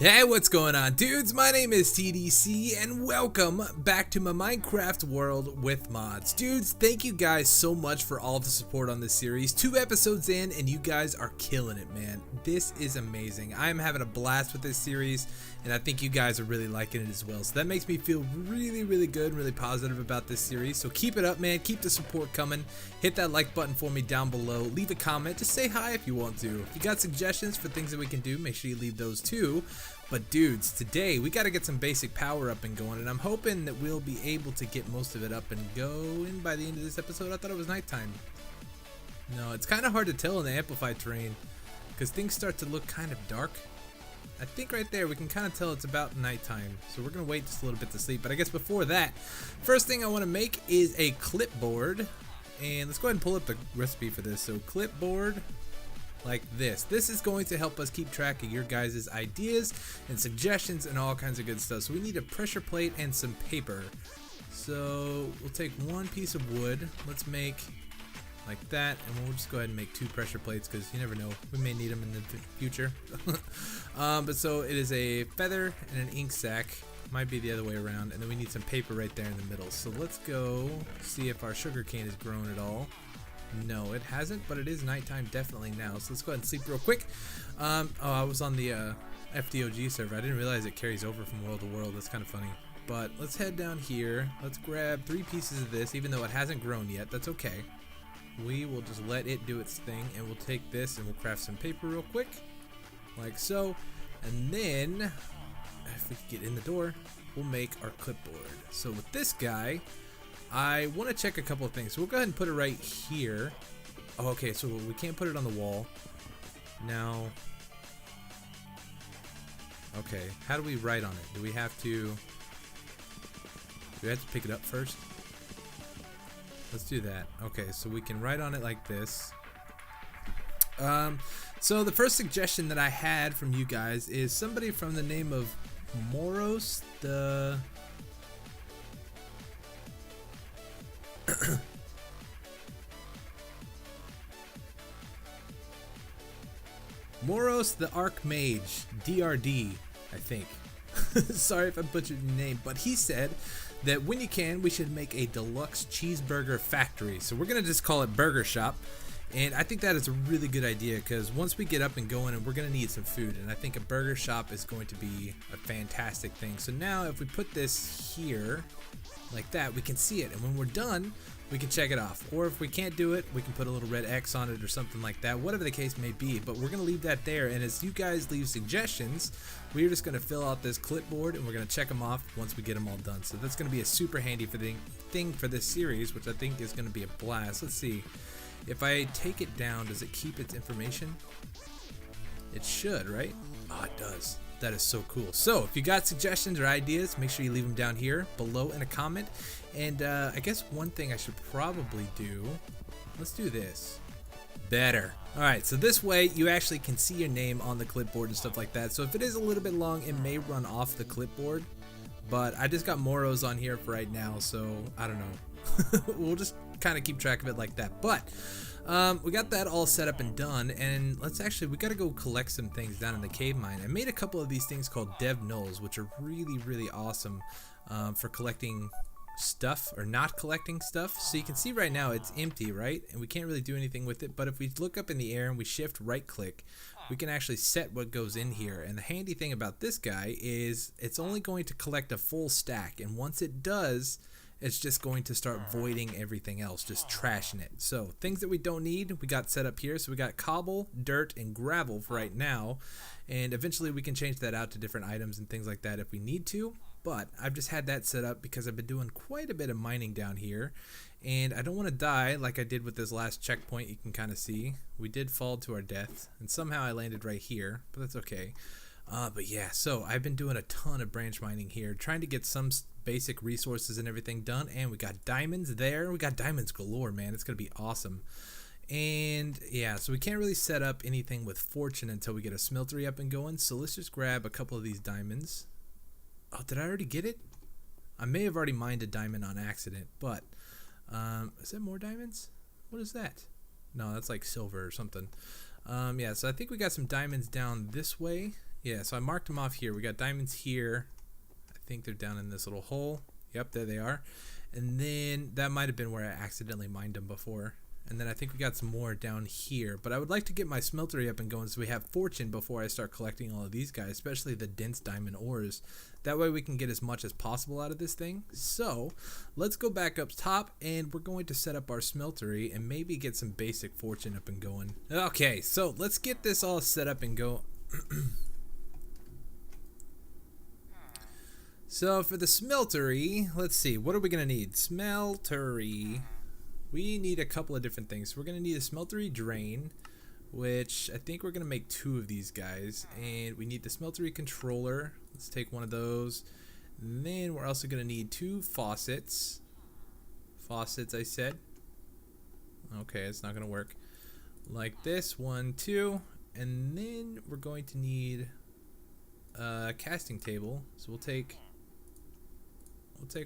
Hey, what's going on, dudes? My name is TDC, and welcome back to my Minecraft world with mods. Dudes, thank you guys so much for all the support on this series. 2 episodes in, and you guys are killing it, man. This is amazing. I'm having a blast with this series, and I think you guys are really liking it as well. So that makes me feel really good and really positive about this series. So keep it up, man. Keep the support coming. Hit that like button for me down below. Leave a comment. Just say hi if you want to. If you got suggestions for things that we can do, make sure you leave those too. But dudes, today we got to get some basic power up and going, and I'm hoping that we'll be able to get most of it up and going by the end of this episode. I thought it was nighttime. No, it's kind of hard to tell in the amplified terrain because things start to look kind of dark. I think right there we can kind of tell it's about nighttime, so we're going to wait just a little bit to sleep. But I guess before that, first thing I want to make is a clipboard, and let's go ahead and pull up the recipe for this. So clipboard like this. This is going to help us keep track of your guys' ideas and suggestions and all kinds of good stuff. So we need a pressure plate and some paper. So we'll take one piece of wood. Let's make like that, and we'll just go ahead and make 2 pressure plates because you never know, we may need them in the future. But so it is a feather and an ink sac. Might be the other way around, and then we need some paper right there in the middle. So let's go see if our sugar cane has grown at all. No, it hasn't, but it is nighttime definitely now. So let's go ahead and sleep real quick. Oh, I was on the FDOG server. I didn't realize it carries over from world to world. That's kind of funny. But let's head down here. Let's grab 3 pieces of this, even though it hasn't grown yet. That's okay. We will just let it do its thing, and we'll take this and we'll craft some paper real quick, like so. And then, if we can get in the door, we'll make our clipboard. So with this guy, I want to check a couple of things. So we'll go ahead and put it right here. Oh, okay, so we can't put it on the wall. Now, okay, how do we write on it? Do we have to pick it up first? Let's do that. Okay, so we can write on it like this. So the first suggestion that I had from you guys is somebody from the name of Moros the Moros the Archmage, DRD, I think. Sorry if I butchered your name, but he said that when you can, we should make a deluxe cheeseburger factory. So we're gonna just call it Burger Shop. And I think that is a really good idea because once we get up and going, and we're going to need some food, and I think a burger shop is going to be a fantastic thing. So now if we put this here like that, we can see it, and when we're done, we can check it off. Or if we can't do it, we can put a little red X on it or something like that, whatever the case may be. But we're going to leave that there, and as you guys leave suggestions, we're just going to fill out this clipboard, and we're going to check them off once we get them all done. So that's going to be a super handy thing for this series, which I think is going to be a blast. Let's see. If I take it down, does it keep its information? It should, right? Oh, it does. That is so cool. So if you got suggestions or ideas, make sure you leave them down here below in a comment. And I guess one thing I should probably do, let's do this. Better. Alright, so this way you actually can see your name on the clipboard and stuff like that. So if it is a little bit long, it may run off the clipboard. But I just got Moros on here for right now, so I don't know. We'll just kind of keep track of it like that. But we got that all set up and done, and we got to go collect some things down in the cave mine. I made a couple of these things called dev nulls, which are really awesome for collecting stuff or not collecting stuff. So you can see right now it's empty, right? And we can't really do anything with it. But if we look up in the air and we shift right click, we can actually set what goes in here. And the handy thing about this guy is it's only going to collect a full stack, and once it does, it's just going to start voiding everything else, just trashing it. So things that we don't need, we got set up here. So we got cobble, dirt, and gravel for right now, and eventually we can change that out to different items and things like that if we need to. But I've just had that set up because I've been doing quite a bit of mining down here, and I don't want to die like I did with this last checkpoint. You can kind of see we did fall to our death, and somehow I landed right here, but that's okay. But yeah, so I've been doing a ton of branch mining here, trying to get some basic resources and everything done, and we got diamonds there. We got diamonds galore, man. It's gonna be awesome. And yeah, so we can't really set up anything with fortune until we get a smeltery up and going. So let's just grab a couple of these diamonds. Oh, did I already get it? I may have already mined a diamond on accident, but is that more diamonds? What is that? No, that's like silver or something. Yeah, so I think we got some diamonds down this way. Yeah, so I marked them off here. We got diamonds here. I think they're down in this little hole. Yep, there they are. And then that might have been where I accidentally mined them before. And then I think we got some more down here. But I would like to get my smeltery up and going so we have fortune before I start collecting all of these guys, especially the dense diamond ores. That way we can get as much as possible out of this thing. So let's go back up top and we're going to set up our smeltery and maybe get some basic fortune up and going. Okay, so let's get this all set up and go. So for the smeltery, let's see, what are we going to need? Smeltery. We need a couple of different things. So we're going to need a smeltery drain, which I think we're going to make 2 of these guys. And we need the smeltery controller. Let's take one of those. And then we're also going to need 2 faucets. Faucets, I said. Okay, it's not going to work. Like this, 1, 2. And then we're going to need a casting table. So we'll take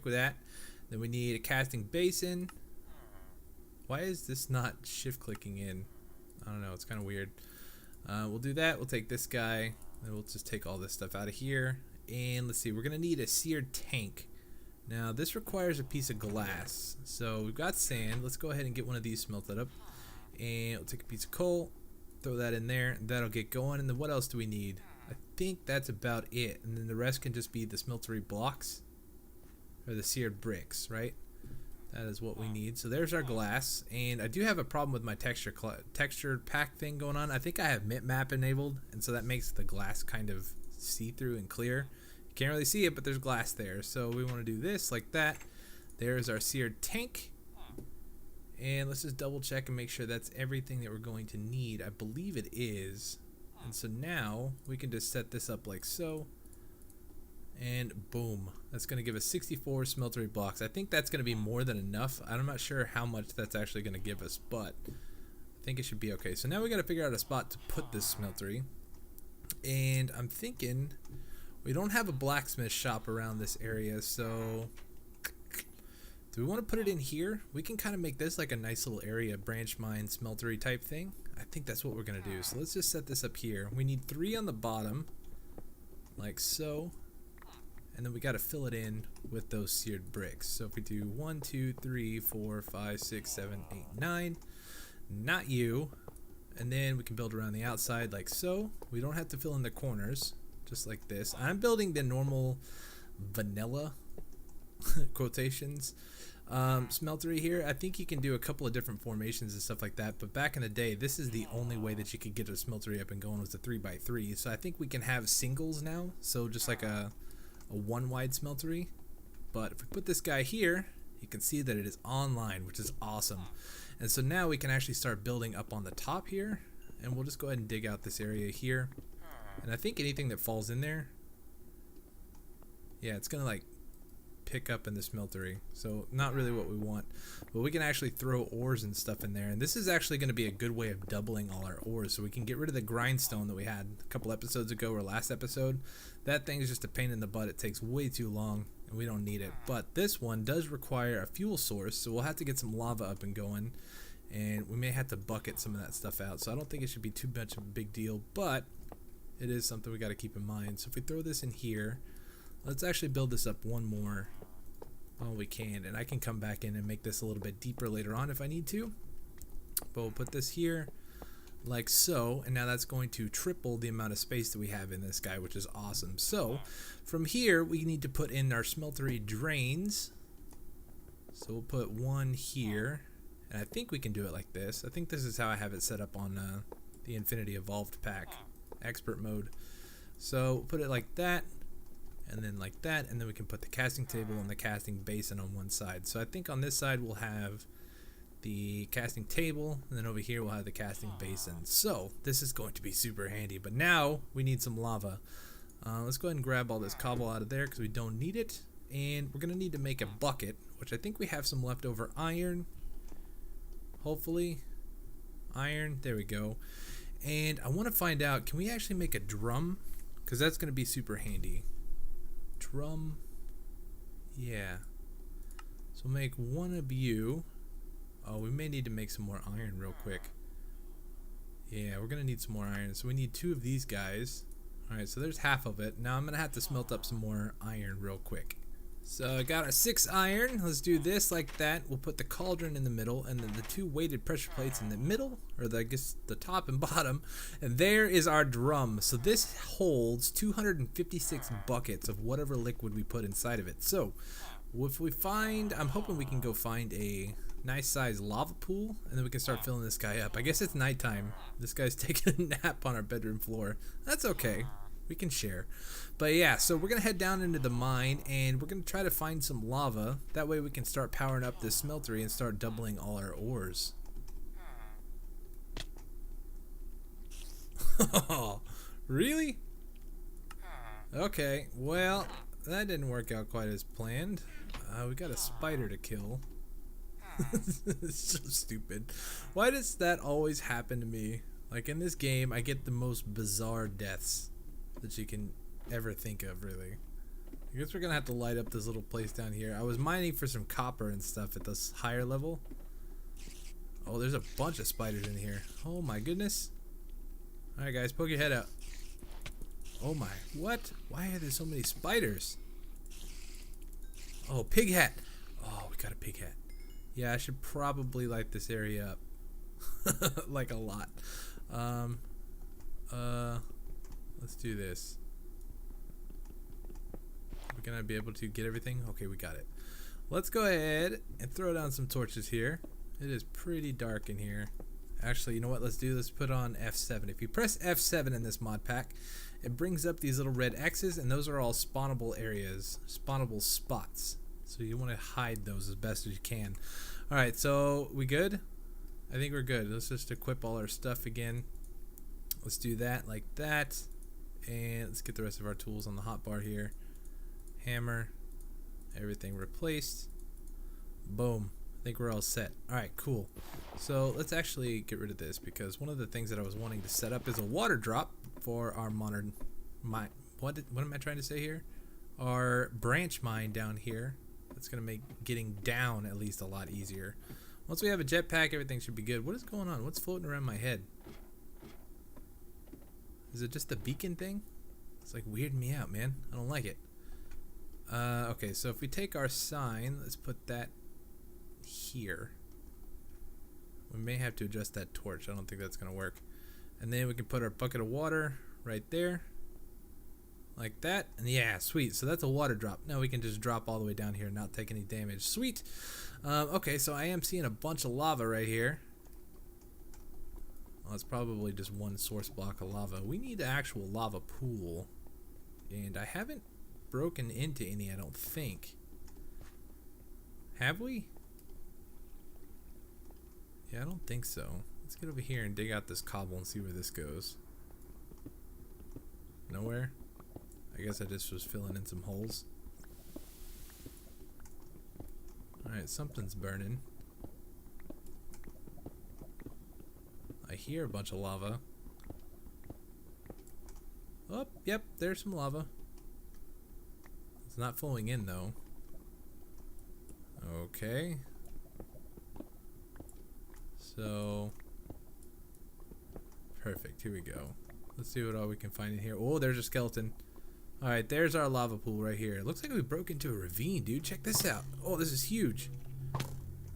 with that. Then we need a casting basin. Why is this not shift clicking in? I don't know, it's kind of weird. We'll do that. We'll take this guy. Then we'll just take all this stuff out of here. And let's see, we're gonna need a seared tank. Now this requires a piece of glass. So we've got sand. Let's go ahead and get one of these smelted up. And we'll take a piece of coal, throw that in there, and that'll get going. And then what else do we need? I think that's about it. And then the rest can just be the smeltery blocks or the seared bricks, right? That is what we need. So there's our glass, and I do have a problem with my texture pack thing going on. I think I have map enabled, and so that makes the glass kind of see-through and clear. You can't really see it, but there's glass there. So we want to do this like that. There's our seared tank, and let's just double check and make sure that's everything that we're going to need. I believe it is. And so now we can just set this up like so. And boom, that's going to give us 64 smeltery blocks. I think that's going to be more than enough. I'm not sure how much that's actually going to give us, but I think it should be okay. So now we got to figure out a spot to put this smeltery. And I'm thinking we don't have a blacksmith shop around this area, so do we want to put it in here? We can kind of make this like a nice little area, branch mine, smeltery type thing. I think that's what we're going to do. So let's just set this up here. We need 3 on the bottom, like so. And then we got to fill it in with those seared bricks. So if we do 1, 2, 3, 4, 5, 6, 7, 8, 9, not you. And then we can build around the outside like so. We don't have to fill in the corners, just like this. I'm building the normal vanilla quotations smeltery here. I think you can do a couple of different formations and stuff like that, but back in the day this is the only way that you could get a smeltery up and going, was a 3x3. So I think we can have singles now, so just like a 1 wide smeltery. But if we put this guy here, you can see that it is online, which is awesome. And so now we can actually start building up on the top here, and we'll just go ahead and dig out this area here. And I think anything that falls in there, yeah, it's gonna like pick up in the smeltery. So not really what we want, but we can actually throw ores and stuff in there, and this is actually going to be a good way of doubling all our ores, so we can get rid of the grindstone that we had a couple episodes ago, or last episode. That thing is just a pain in the butt. It takes way too long and we don't need it. But this one does require a fuel source, so we'll have to get some lava up and going, and we may have to bucket some of that stuff out. So I don't think it should be too much of a big deal, but it is something we got to keep in mind. So if we throw this in here, let's actually build this up one more while we can, and I can come back in and make this a little bit deeper later on if I need to. But we'll put this here like so, and now that's going to triple the amount of space that we have in this guy, which is awesome. So from here we need to put in our smeltery drains. So we'll put one here, and I think we can do it like this. I think this is how I have it set up on the Infinity Evolved pack, expert mode. So we'll put it like that, and then like that, and then we can put the casting table and the casting basin on one side. So I think on this side we'll have the casting table, and then over here we'll have the casting basin. So this is going to be super handy, but now we need some lava. Let's go ahead and grab all this cobble out of there because we don't need it, and we're gonna need to make a bucket, which I think we have some leftover iron, hopefully. Iron, there we go. And I want to find out, can we actually make a drum, because that's gonna be super handy. Drum, yeah. So make one of you. Oh, we may need to make some more iron real quick. Yeah, we're gonna need some more iron. So we need 2 of these guys. Alright, so there's half of it. Now I'm gonna have to smelt up some more iron real quick. So I got our 6 iron. Let's do this like that. We'll put the cauldron in the middle and then the 2 weighted pressure plates in the middle, or I guess the top and bottom. And there is our drum. So this holds 256 buckets of whatever liquid we put inside of it. So if we find, I'm hoping we can go find a nice sized lava pool and then we can start filling this guy up. I guess it's nighttime. This guy's taking a nap on our bedroom floor. That's okay. We can share. But yeah, so we're gonna head down into the mine and we're gonna try to find some lava. That way we can start powering up this smeltery and start doubling all our ores. Really? Okay, well, that didn't work out quite as planned. We got a spider to kill. It's so stupid. Why does that always happen to me? Like in this game, I get the most bizarre deaths that you can ever think of, really. I guess we're gonna have to light up this little place down here. I was mining for some copper and stuff at this higher level. Oh, there's a bunch of spiders in here. Oh my goodness. Alright guys, poke your head out. Oh my, what? Why are there so many spiders? Oh, pig hat. Oh, we got a pig hat. Yeah, I should probably light this area up. Like a lot. Let's do this. We're gonna be able to get everything. Okay, we got it. Let's go ahead and throw down some torches here. It is pretty dark in here. Actually, you know what? Let's put on F7. If you press F7 in this mod pack, it brings up these little red X's, and those are all spawnable areas, spawnable spots. So you want to hide those as best as you can. Alright, so we good? I think we're good. Let's just equip all our stuff again. Let's do that like that. And let's get the rest of our tools on the hotbar here. Hammer. Everything replaced. Boom. I think we're all set. Alright, cool. So let's actually get rid of this because one of the things that I was wanting to set up is a water drop for our modern mine. What am I trying to say here? Our branch mine down here. That's going to make getting down at least a lot easier. Once we have a jetpack, everything should be good. What is going on? What's floating around my head? Is it just the beacon thing? It's like weirding me out, man. I don't like it. Okay, so if we take our sign, let's put that here. We may have to adjust that torch. I don't think that's going to work. And then we can put our bucket of water right there. Like that. And yeah, sweet. So that's a water drop. Now we can just drop all the way down here and not take any damage. Sweet. Okay, so I am seeing a bunch of lava right here. Well, it's probably just one source block of lava. We need an actual lava pool. And I haven't broken into any, I don't think. Have we? Yeah, I don't think so. Let's get over here and dig out this cobble and see where this goes. Nowhere? I guess I just was filling in some holes. Alright, something's burning. I hear a bunch of lava. Oh, yep, there's some lava. It's not flowing in though. Okay. So, perfect, here we go. Let's see what all we can find in here. Oh, there's a skeleton. Alright, there's our lava pool right here. It looks like we broke into a ravine, dude. Check this out. Oh, this is huge.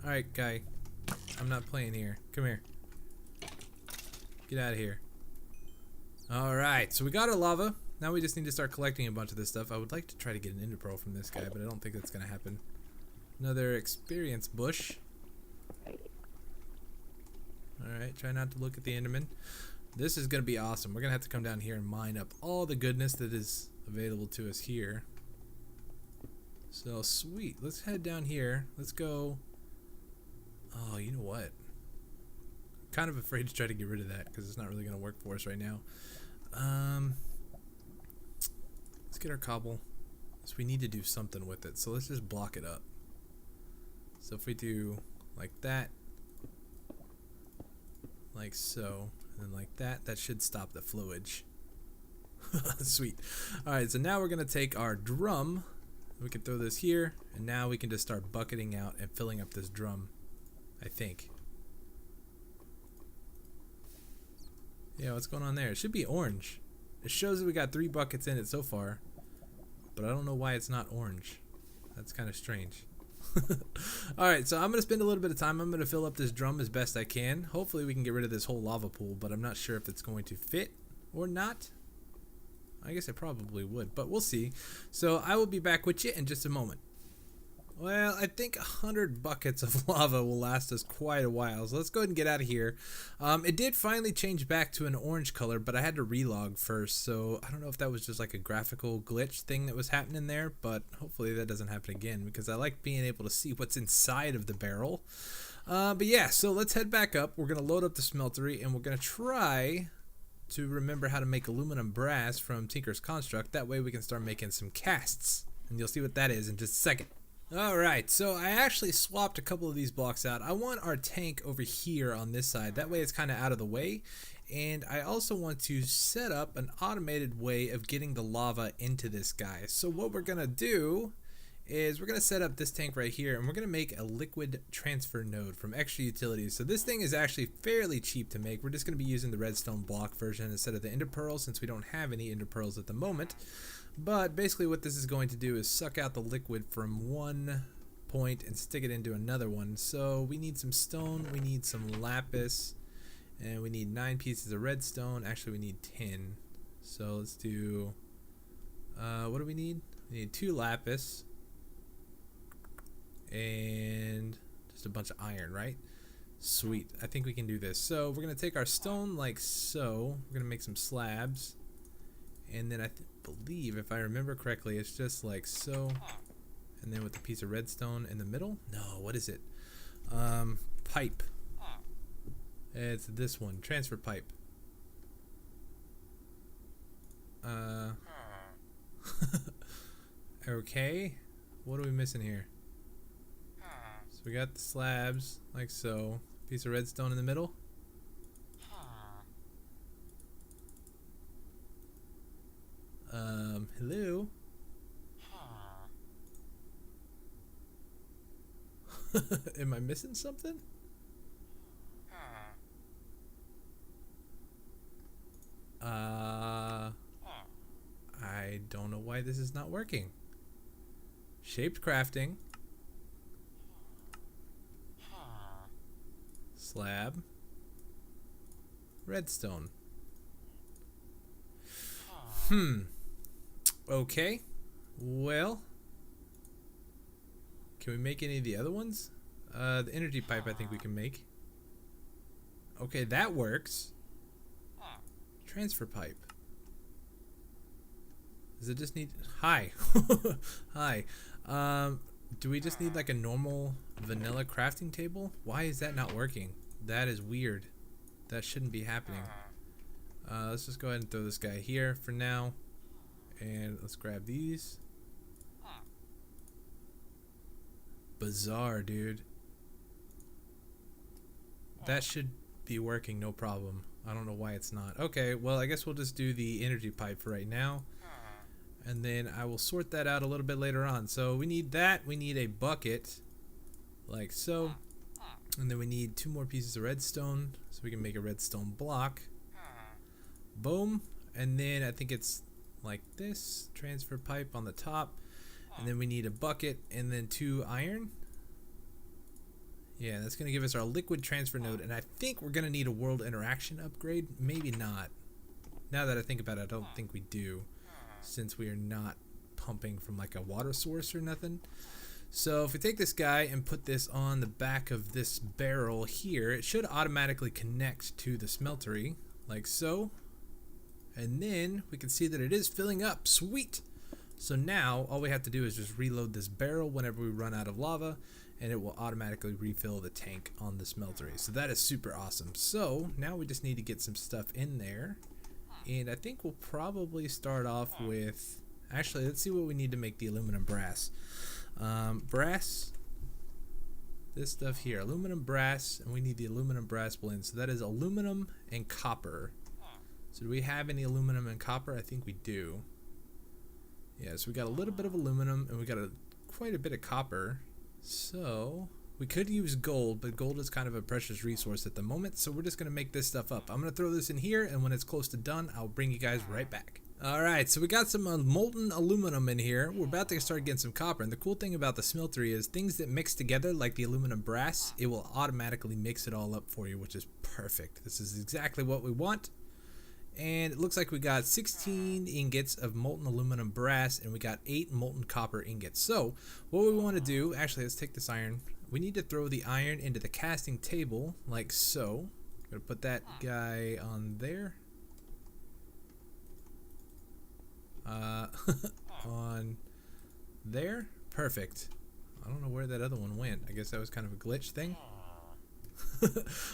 Alright, guy. I'm not playing here. Come here. Get out of here. Alright, so we got our lava. Now we just need to start collecting a bunch of this stuff. I would like to try to get an ender pearl from this guy, but I don't think that's going to happen. Another experience bush. Alright, try not to look at the enderman. This is going to be awesome. We're going to have to come down here and mine up all the goodness that is available to us here. So, sweet. Let's head down here. Let's go. Oh, you know what? I'm kind of afraid to try to get rid of that because it's not really going to work for us right now. Let's get our cobble. So we need to do something with it. So let's just block it up. So if we do like that, like so, and then like that, that should stop the flowage. Sweet. Alright, so now we're going to take our drum. We can throw this here, and now we can just start bucketing out and filling up this drum, I think. Yeah, what's going on there? It should be orange. It shows that we got 3 buckets in it so far, but I don't know why it's not orange. That's kind of strange. Alright, so I'm going to spend a little bit of time. I'm going to fill up this drum as best I can. Hopefully we can get rid of this whole lava pool, but I'm not sure if it's going to fit or not. I guess it probably would, but we'll see. So I will be back with you in just a moment. Well, I think 100 buckets of lava will last us quite a while, so let's go ahead and get out of here. It did finally change back to an orange color, but I had to relog first, so I don't know if that was just like a graphical glitch thing that was happening there, but hopefully that doesn't happen again, because I like being able to see what's inside of the barrel. But yeah, so let's head back up. We're going to load up the smeltery, and we're going to try to remember how to make aluminum brass from Tinker's Construct. That way we can start making some casts, and you'll see what that is in just a second. Alright, so I actually swapped a couple of these blocks out. I want our tank over here on this side. That way it's kind of out of the way. And I also want to set up an automated way of getting the lava into this guy. So what we're going to do is we're going to set up this tank right here, and we're going to make a liquid transfer node from extra utilities. So this thing is actually fairly cheap to make. We're just going to be using the redstone block version instead of the ender pearl, since we don't have any ender pearls at the moment. But basically what this is going to do is suck out the liquid from one point and stick it into another one. So we need some stone, we need some lapis, and we need 9 pieces of redstone. Actually, we need 10. So let's do, what do we need? We need 2 lapis and just a bunch of iron, right? Sweet, I think we can do this. So we're gonna take our stone like so. We're gonna make some slabs, and then I believe, if I remember correctly, it's just like so, and then with a piece of redstone in the middle. No, what is it? Pipe. It's this one, transfer pipe. Okay, what are we missing here? So we got the slabs like so, piece of redstone in the middle. Hello? Am I missing something? I don't know why this is not working. Shaped crafting. Slab. Redstone. Okay. Well, can we make any of the other ones? The energy pipe I think we can make. Okay, that works. Transfer pipe. Does it just need... Hi. Hi. Do we just need like a normal vanilla crafting table? Why is that not working? That is weird. That shouldn't be happening. Let's just go ahead and throw this guy here for now. And let's grab these. Bizarre, dude. That should be working no problem. I don't know why it's not. Okay, well, I guess we'll just do the energy pipe for right now. And then I will sort that out a little bit later on. So we need that. We need a bucket like so. And then we need 2 more pieces of redstone so we can make a redstone block. Boom. And then I think it's like this, transfer pipe on the top, and then we need a bucket and then 2 iron. Yeah, that's gonna give us our liquid transfer node, and I think we're gonna need a world interaction upgrade. Maybe not. Now that I think about it, I don't think we do, since we are not pumping from like a water source or nothing. So if we take this guy and put this on the back of this barrel here, it should automatically connect to the smeltery like so. And then we can see that it is filling up. Sweet! So now all we have to do is just reload this barrel whenever we run out of lava, and it will automatically refill the tank on the smeltery. So that is super awesome. So now we just need to get some stuff in there, and I think we'll probably start off with, actually, let's see what we need to make the aluminum brass. Brass, this stuff here, aluminum brass, and we need the aluminum brass blend. So that is aluminum and copper. So do we have any aluminum and copper? I think we do. Yeah, so we got a little bit of aluminum and we got quite a bit of copper. So We could use gold, but gold is kind of a precious resource at the moment, so we're just going to make this stuff up. I'm going to throw this in here, and when it's close to done, I'll bring you guys right back. Alright, so we got some molten aluminum in here. We're about to start getting some copper, and the cool thing about the smeltery is things that mix together, like the aluminum brass, it will automatically mix it all up for you, which is perfect. This is exactly what we want. And it looks like we got 16 ingots of molten aluminum brass, and we got 8 molten copper ingots. So what we want to do, actually let's take this iron. We need to throw the iron into the casting table like so. I'm going to put that guy on there. On there. Perfect. I don't know where that other one went. I guess that was kind of a glitch thing.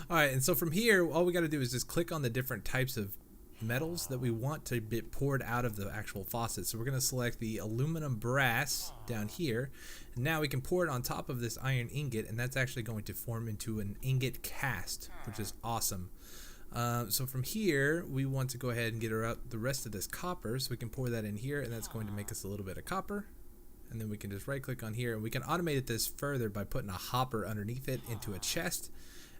Alright, and so from here, all we got to do is just click on the different types of metals that we want to be poured out of the actual faucet. So we're going to select the aluminum brass down here, and now we can pour it on top of this iron ingot, and that's actually going to form into an ingot cast, which is awesome. So from here we want to go ahead and get out the rest of this copper, so we can pour that in here, and that's going to make us a little bit of copper. And then we can just right click on here, and we can automate this further by putting a hopper underneath it into a chest.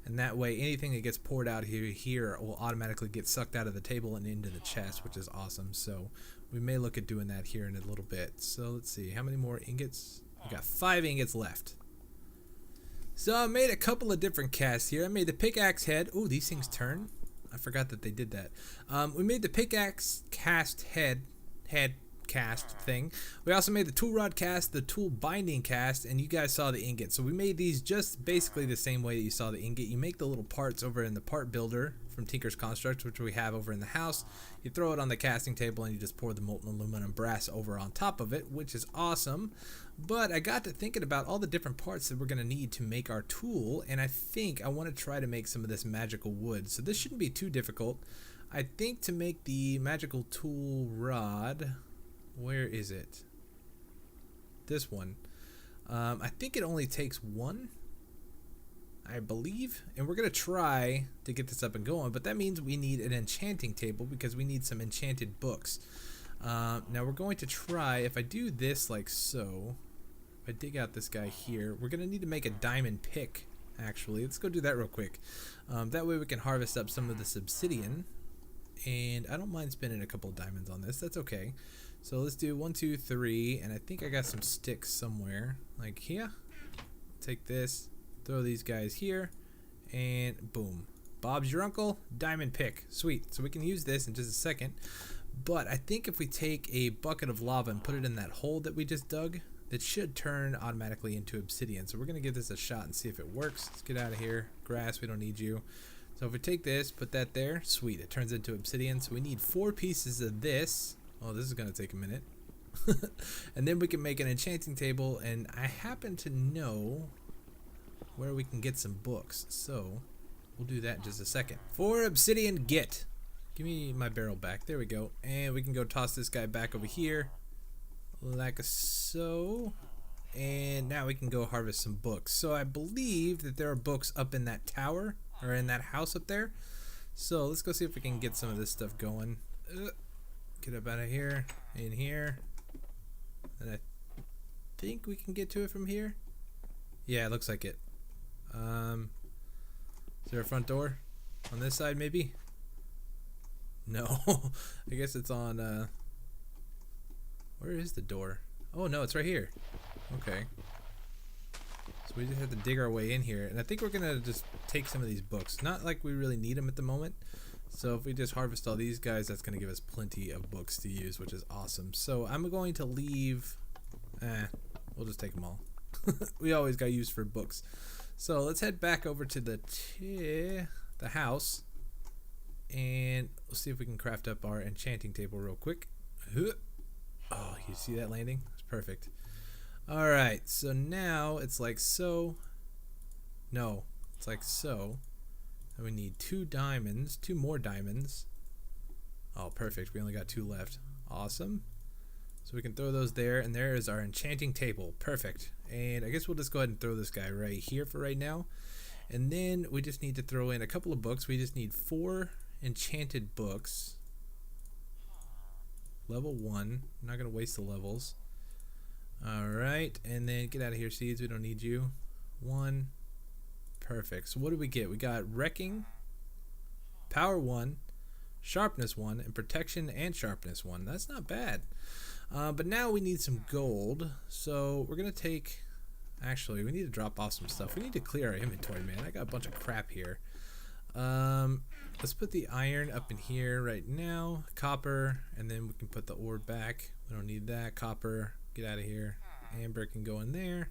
And that way anything that gets poured out here will automatically get sucked out of the table and into the chest, which is awesome. So we may look at doing that here in a little bit. So let's see, how many more ingots? We got 5 ingots left. So I made a couple of different casts here. I made the pickaxe head. Oh, these things turn. I forgot that they did that. We made the pickaxe cast head cast thing. We also made the tool rod cast, the tool binding cast, and you guys saw the ingot. So we made these just basically the same way that you saw the ingot. You make the little parts over in the part builder from Tinker's Constructs, which we have over in the house. You throw it on the casting table, and you just pour the molten aluminum brass over on top of it, which is awesome. But I got to thinking about all the different parts that we're going to need to make our tool, and I think I want to try to make some of this magical wood. So this shouldn't be too difficult. I think to make the magical tool rod, where is it? This one. I think it only takes 1, I believe, and we're gonna try to get this up and going, but that means we need an enchanting table because we need some enchanted books. Now we're going to try, if I do this like so, if I dig out this guy here, we're gonna need to make a diamond pick. Actually, let's go do that real quick. That way we can harvest up some of this obsidian, and I don't mind spending a couple of diamonds on this. That's okay. So let's do 1, 2, 3, and I think I got some sticks somewhere, like here. Take this, throw these guys here, and boom. Bob's your uncle, diamond pick. Sweet. So we can use this in just a second. But I think if we take a bucket of lava and put it in that hole that we just dug, that should turn automatically into obsidian. So we're going to give this a shot and see if it works. Let's get out of here. Grass, we don't need you. So if we take this, put that there, sweet, it turns into obsidian. So we need 4 pieces of this. Oh, this is going to take a minute. And then we can make an enchanting table, and I happen to know where we can get some books. So we'll do that in just a second. 4 obsidian get. Give me my barrel back. There we go. And we can go toss this guy back over here like so. And now we can go harvest some books. So I believe that there are books up in that tower, or in that house up there. So let's go see if we can get some of this stuff going. Get up out of here, in here. And I think we can get to it from here. Yeah, it looks like it. Is there a front door on this side maybe? No. I guess it's on where is the door? Oh no, it's right here. Okay. So we just have to dig our way in here, and I think we're gonna just take some of these books. Not like we really need them at the moment. So if we just harvest all these guys, that's gonna give us plenty of books to use, which is awesome. So I'm going to leave. We'll just take them all. We always got use for books. So let's head back over to the house, and we'll see if we can craft up our enchanting table real quick. Oh, you see that landing? It's perfect. Alright, so now it's like so. No, it's like so. And we need 2 diamonds, 2 more diamonds. Oh, perfect. We only got 2 left. Awesome. So we can throw those there, and there is our enchanting table. Perfect. And I guess we'll just go ahead and throw this guy right here for right now. And then we just need to throw in a couple of books. We just need 4 enchanted books. Level 1. I'm not going to waste the levels. Alright, and then get out of here, seeds. We don't need you. 1. Perfect. So what do we get? We got wrecking, power 1, sharpness 1, and protection and sharpness 1. That's not bad. But now we need some gold. So we're going to take... Actually, we need to drop off some stuff. We need to clear our inventory, man. I got a bunch of crap here. Let's put the iron up in here right now. Copper, and then we can put the ore back. We don't need that. Copper, get out of here. Amber can go in there.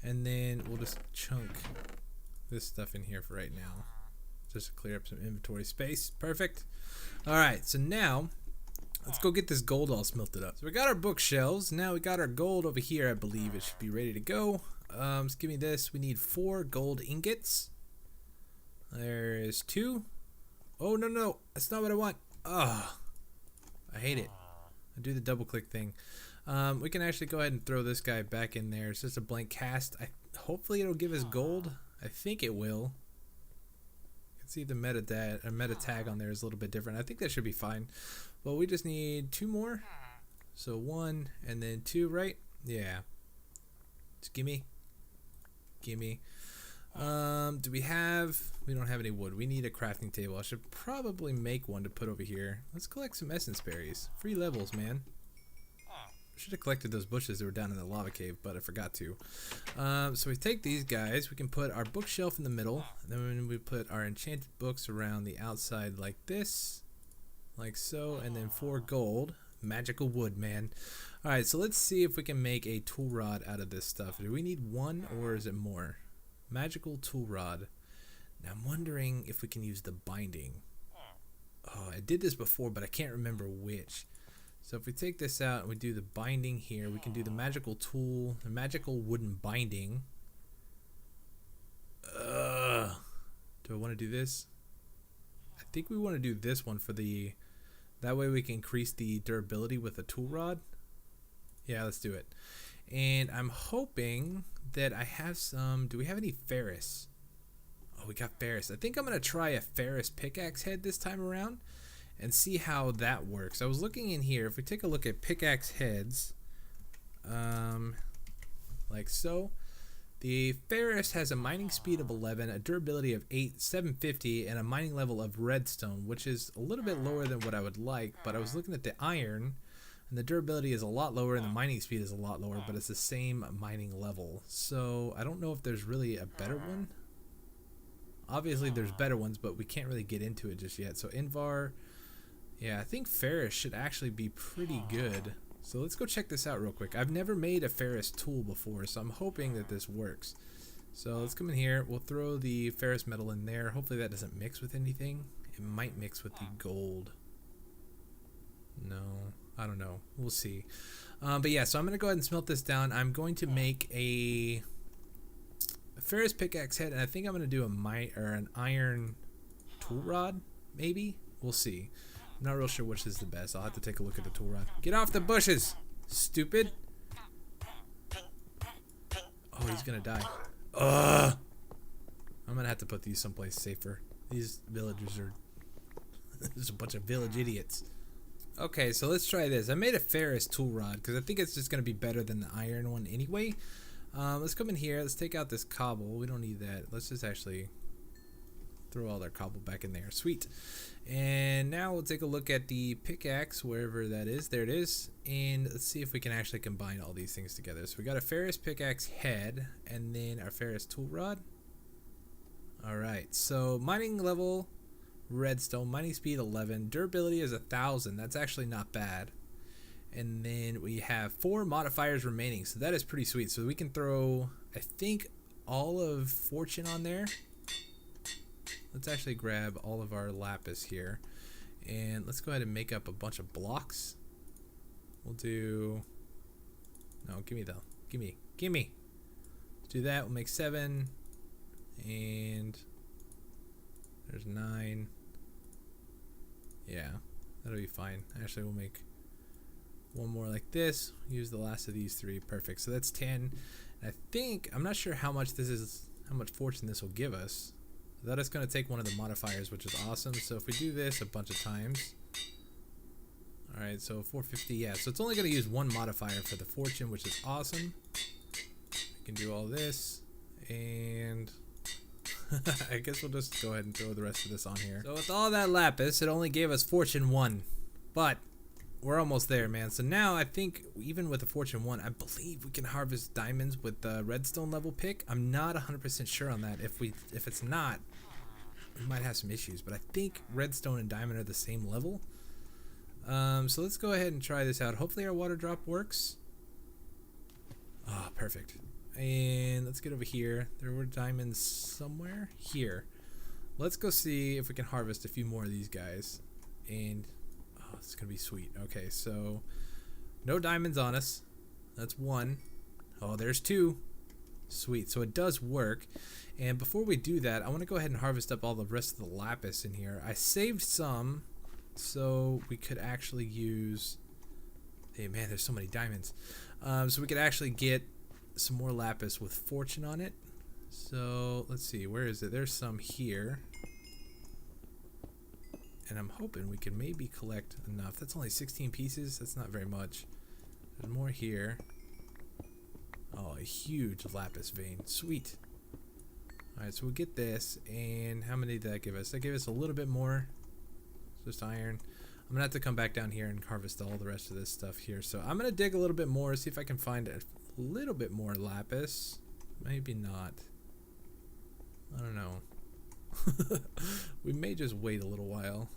And then we'll just chunk this stuff in here for right now. Just to clear up some inventory space. Perfect. Alright, so now let's go get this gold all smelted up. So we got our bookshelves. Now we got our gold over here, I believe. It should be ready to go. Just give me this. We need 4 gold ingots. There's 2. Oh, no, no. That's not what I want. Ugh. I hate it. I do the double click thing. We can actually go ahead and throw this guy back in there. It's just a blank cast. Hopefully it'll give us gold. I think it will. You can see the meta tag on there is a little bit different. I think that should be fine. Well, we just need 2 more. So 1 and then 2, right? Yeah. Just gimme. Gimme. Do we don't have any wood. We need a crafting table. I should probably make one to put over here. Let's collect some essence berries. Free levels, man. I should have collected those bushes that were down in the lava cave, but I forgot to. So we take these guys. We can put our bookshelf in the middle. And then we put our enchanted books around the outside like this. Like so. And then 4 gold. Magical wood, man. Alright, so let's see if we can make a tool rod out of this stuff. Do we need 1 or is it more? Magical tool rod. Now I'm wondering if we can use the binding. Oh, I did this before, but I can't remember which. So if we take this out and we do the binding here, we can do the magical tool, the magical wooden binding. Do I want to do this? I think we want to do this one for the... That way we can increase the durability with a tool rod. Yeah, let's do it. And I'm hoping that I have some... Do we have any ferrous? Oh, we got ferrous. I think I'm going to try a ferrous pickaxe head this time around and see how that works. I was looking in here. If we take a look at pickaxe heads, like so, the ferrous has a mining speed of 11, a durability of 750, and a mining level of redstone, which is a little bit lower than what I would like. But I was looking at the iron, and the durability is a lot lower and the mining speed is a lot lower, but it's the same mining level. So I don't know if there's really a better one. Obviously there's better ones, but we can't really get into it just yet. So Invar, yeah, I think ferrous should actually be pretty good. So let's go check this out real quick. I've never made a ferrous tool before, so I'm hoping that this works. So let's come in here. We'll throw the ferrous metal in there. Hopefully that doesn't mix with anything. It might mix with the gold. No, I don't know. We'll see. But yeah, so I'm going to go ahead and smelt this down. I'm going to make a ferrous pickaxe head, and I think I'm going to do an iron tool rod, maybe? We'll see. I'm not real sure which is the best. I'll have to take a look at the tool rod. Get off the bushes, stupid. Oh, he's going to die. Ugh. I'm going to have to put these someplace safer. These villagers are... There's a bunch of village idiots. Okay, so let's try this. I made a ferrous tool rod because I think it's just going to be better than the iron one anyway. Let's come in here. Let's take out this cobble. We don't need that. Let's just actually throw all our cobble back in there. Sweet. And now we'll take a look at the pickaxe, wherever that is. There it is. And let's see if we can actually combine all these things together. So we got a ferrous pickaxe head and then our ferrous tool rod. Alright, so mining level, redstone, mining speed 11, durability is 1,000. That's actually not bad. And then we have 4 modifiers remaining, so that is pretty sweet. So we can throw, I think, all of fortune on there. Let's actually grab all of our lapis here, and let's go ahead and make up a bunch of blocks. We'll do, no, gimme. Let's do that. We'll make 7, and there's 9. Yeah, that'll be fine. Actually, we'll make one more like this. Use the last of these 3. Perfect. So that's 10. I think, I'm not sure how much fortune this will give us. That is going to take one of the modifiers, which is awesome. So if we do this a bunch of times, all right, so 450, yeah. So it's only going to use 1 modifier for the fortune, which is awesome. We can do all this, And I guess we'll just go ahead and throw the rest of this on here. So with all that lapis, it only gave us Fortune 1. But we're almost there, man. So now I think even with a Fortune 1, I believe we can harvest diamonds with the redstone level pick. I'm not 100% sure on that. If it's not, we might have some issues. But I think redstone and diamond are the same level. So let's go ahead and try this out. Hopefully our water drop works. Ah, perfect. And let's get over here. There were diamonds somewhere here. Let's go see if we can harvest a few more of these guys. And oh, it's gonna be sweet. Okay, so no diamonds on us. That's one. Oh, there's two. Sweet. So it does work. And before we do that, I want to go ahead and harvest up all the rest of the lapis in here. I saved some so we could actually use... Hey man, there's so many diamonds. So we could actually get some more lapis with fortune on it. So let's see, where is it? There's some here. And I'm hoping we can maybe collect enough. That's only 16 pieces. That's not very much. There's more here. Oh, a huge lapis vein. Sweet. Alright, so we'll get this. And how many did that give us? That gave us a little bit more. Just iron. I'm going to have to come back down here and harvest all the rest of this stuff here. So I'm going to dig a little bit more, see if I can find a little bit more lapis. Maybe not. I don't know. We may just wait a little while.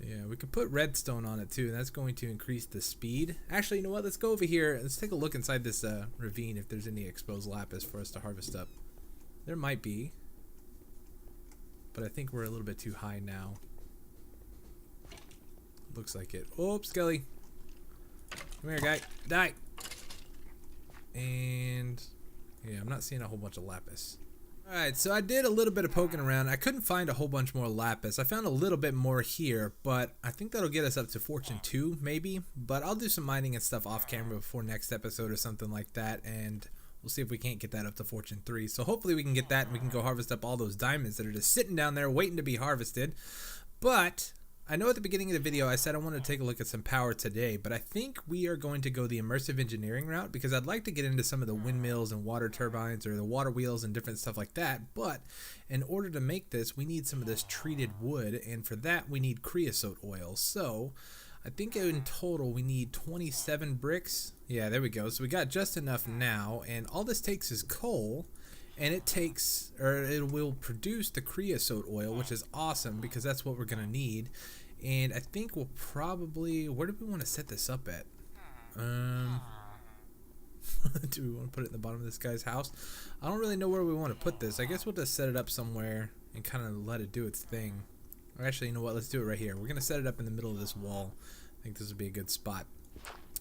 Yeah, we could put redstone on it too. That's going to increase the speed. Actually, you know what? Let's go over here. Let's take a look inside this ravine if there's any exposed lapis for us to harvest up. There might be. But I think we're a little bit too high now. Looks like it. Oh, Skelly. Come here, guy. Die. And yeah, I'm not seeing a whole bunch of lapis. Alright, so I did a little bit of poking around. I couldn't find a whole bunch more lapis. I found a little bit more here, but I think that'll get us up to Fortune 2, maybe. But I'll do some mining and stuff off camera before next episode or something like that, and we'll see if we can't get that up to Fortune 3. So hopefully we can get that and we can go harvest up all those diamonds that are just sitting down there waiting to be harvested. But I know at the beginning of the video I said I wanted to take a look at some power today, but I think we are going to go the immersive engineering route because I'd like to get into some of the windmills and water turbines or the water wheels and different stuff like that. But in order to make this, we need some of this treated wood, and for that we need creosote oil. So I think in total we need 27 bricks. Yeah, there we go. So we got just enough now, and all this takes is coal. And it will produce the creosote oil, which is awesome because that's what we're going to need. And I think we'll probably... Where do we want to set this up at? Do we want to put it in the bottom of this guy's house? I don't really know where we want to put this. I guess we'll just set it up somewhere and kind of let it do its thing. Or actually, you know what? Let's do it right here. We're going to set it up in the middle of this wall. I think this would be a good spot.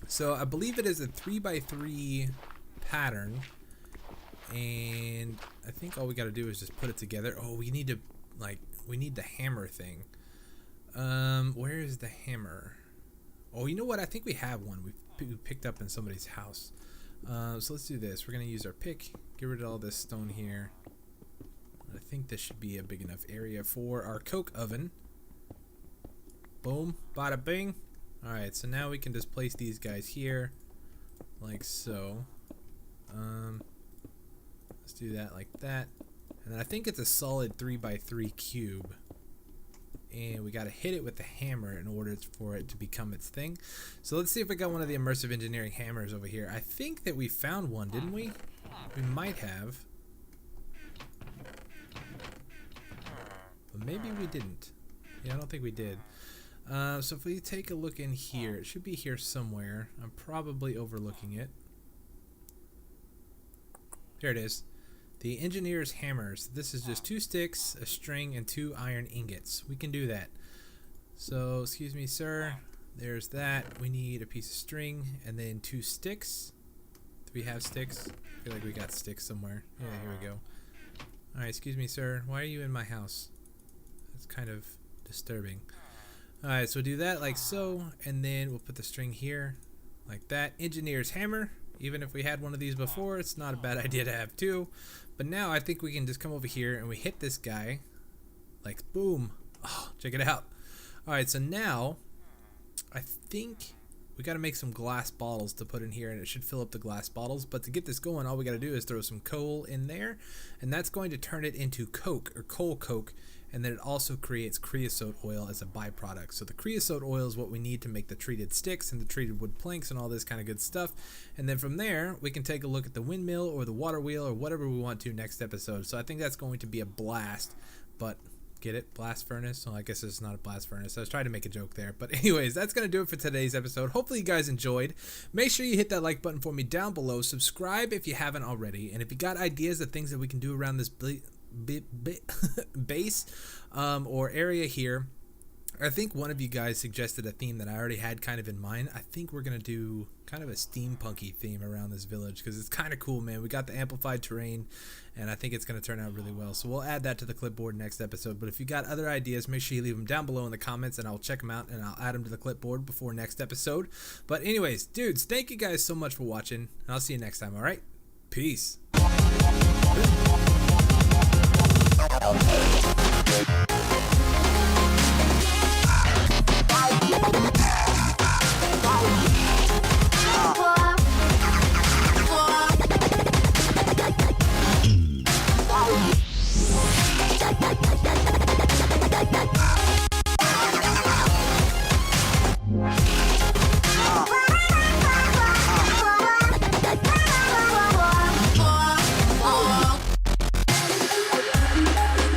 So I believe it is a 3x3 pattern. And I think all we got to do is just put it together. Oh, we need to, we need the hammer thing. Where is the hammer? Oh, you know what? I think we have one. We picked up in somebody's house. So let's do this. We're going to use our pick. Get rid of all this stone here. I think this should be a big enough area for our coke oven. Boom. Bada bing. Alright, so now we can just place these guys here. Like so. Let's do that like that. And then I think it's a solid 3x3 cube. And we got to hit it with the hammer in order for it to become its thing. So let's see if we got one of the immersive engineering hammers over here. I think that we found one, didn't we? We might have. But maybe we didn't. Yeah, I don't think we did. So if we take a look in here, it should be here somewhere. I'm probably overlooking it. Here it is. The engineer's hammers. This is just 2 sticks, a string, and 2 iron ingots. We can do that. So, excuse me, sir. There's that. We need a piece of string and then 2 sticks. Do we have sticks? I feel like we got sticks somewhere. Yeah, here we go. Alright, excuse me, sir. Why are you in my house? That's kind of disturbing. Alright, so do that like so, and then we'll put the string here like that. Engineer's hammer. Even if we had one of these before, it's not a bad idea to have 2. But now I think we can just come over here and we hit this guy. Like, boom. Oh, check it out. Alright, so now I think we got to make some glass bottles to put in here, and it should fill up the glass bottles. But to get this going, all we got to do is throw some coal in there, and that's going to turn it into coke, or coal coke, and then it also creates creosote oil as a byproduct. So the creosote oil is what we need to make the treated sticks and the treated wood planks and all this kind of good stuff. And then from there, we can take a look at the windmill or the water wheel or whatever we want to next episode. So I think that's going to be a blast. But get it? Blast furnace? Well, I guess it's not a blast furnace. I was trying to make a joke there. But anyways, that's going to do it for today's episode. Hopefully you guys enjoyed. Make sure you hit that like button for me down below. Subscribe if you haven't already. And if you got ideas of things that we can do around this base or area here, I think one of you guys suggested a theme that I already had kind of in mind. I think we're going to do kind of a steampunky theme around this village because it's kind of cool, man. We got the amplified terrain, and I think it's going to turn out really well. So we'll add that to the clipboard next episode. But if you got other ideas, make sure you leave them down below in the comments, and I'll check them out, and I'll add them to the clipboard before next episode. But anyways, dudes, thank you guys so much for watching, and I'll see you next time, all right? Peace.